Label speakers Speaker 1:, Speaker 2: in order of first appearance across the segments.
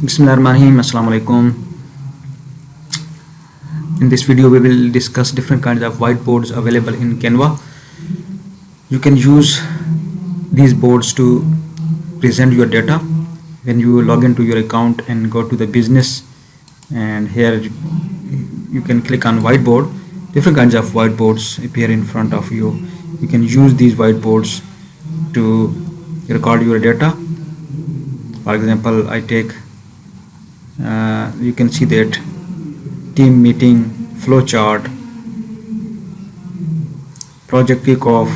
Speaker 1: Bismillahirrahmanirrahim. Assalamu alaikum. In this video we will discuss different kinds of whiteboards available in Canva. You can use these boards to present your data. When you log into your account and go to the business, and here you can click on whiteboard. Different kinds of whiteboards appear in front of you. You can use these whiteboards to record your data. For example, I take you can see that team meeting, flowchart, project kickoff,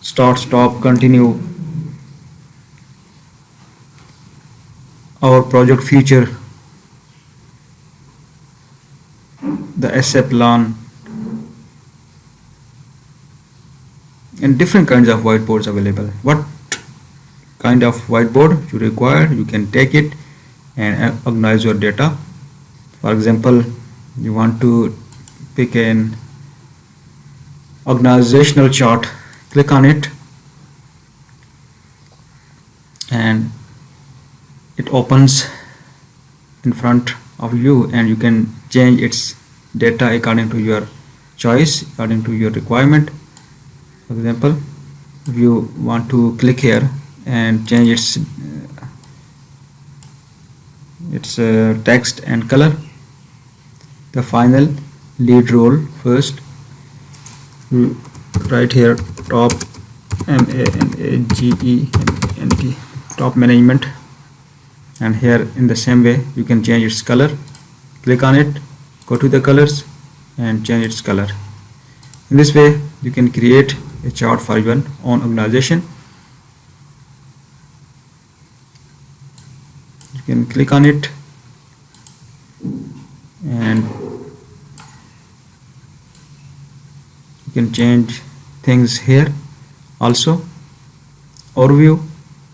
Speaker 1: start, stop, continue, our project future, the asset plan, and different kinds of whiteboards available. What kind of whiteboard you require, you can take it and organize your data. For example, you want to pick an organizational chart, click on it and it opens in front of you, and you can change its data according to your choice, according to your requirement. For example, if you want to click here and change its text and color, the final lead role, first you write here top MANAGEMENT, top management, and here in the same way you can change its color. Click on it, go to the colors and change its color. In this way you can create a chart for your own organization. You can click on it and you can change things here. Also, overview,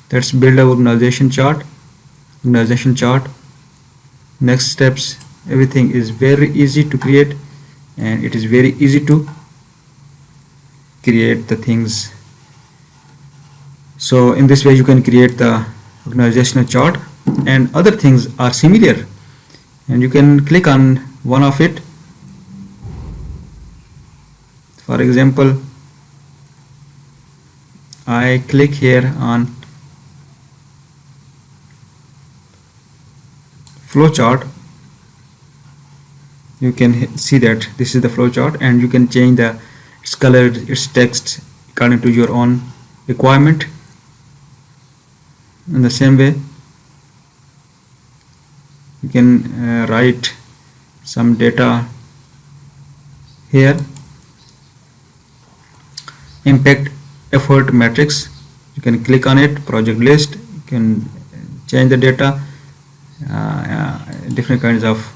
Speaker 1: let's build an organization chart. Next steps, everything is very easy to create, and it is very easy to create the things. So in this way you can create the organizational chart, and other things are similar, and you can click on one of it. For example, I click here on flowchart. You can see that this is the flowchart, and you can change its color, its text according to your own requirement. In the same way you can write some data here. Impact effort matrix, you can click on it. Project list, you can change the data. Different kinds of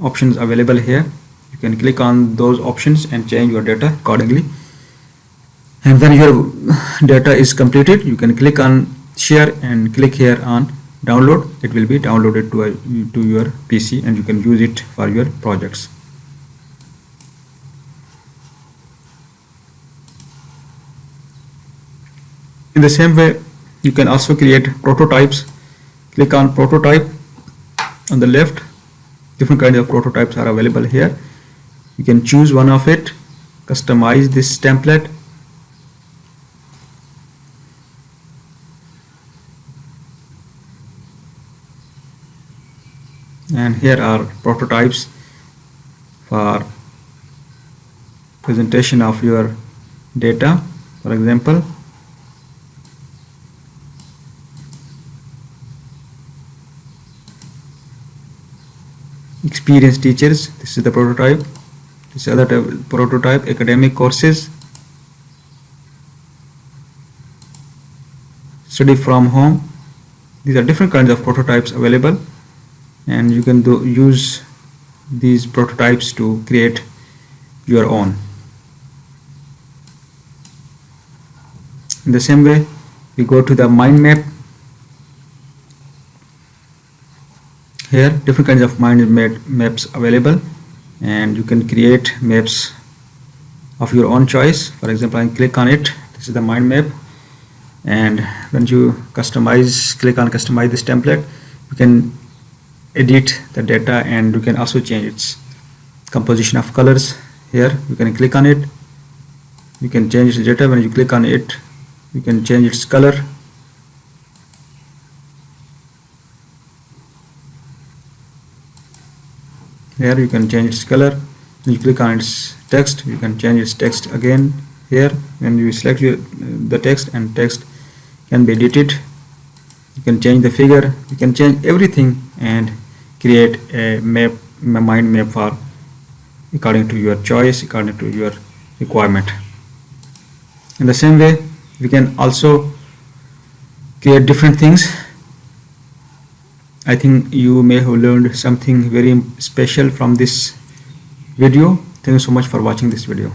Speaker 1: options available here. You can click on those options and change your data accordingly. And when your data is completed, you can click on share and click here on download. It will be downloaded to your PC, and you can use it for your projects. In the same way you can also create prototypes. Click on prototype on the left. Different kinds of prototypes are available here. You can choose one of it, customize this template, and here are prototypes for presentation of your data. For example, experienced teachers, this is the prototype. This other prototype, academic courses, study from home. These are different kinds of prototypes available, and you can use these prototypes to create your own. In the same way we go to the mind map. Here different kinds of mind maps available, and you can create maps of your own choice. For example, I click on it. This is the mind map. And when you click on customize this template, you can edit the data, and you can also change its composition of colors. Here you can click on it, you can change its data. When you click on it, you can change its color. Here you can change its color. When you click on its text, you can change its text again. Here when you select the text, and text can be edited, you can change the figure, you can change everything and create a map, mind map for according to your choice, according to your requirement. In the same way, we can also create different things. I think you may have learned something very special from this video. Thank you so much for watching this video.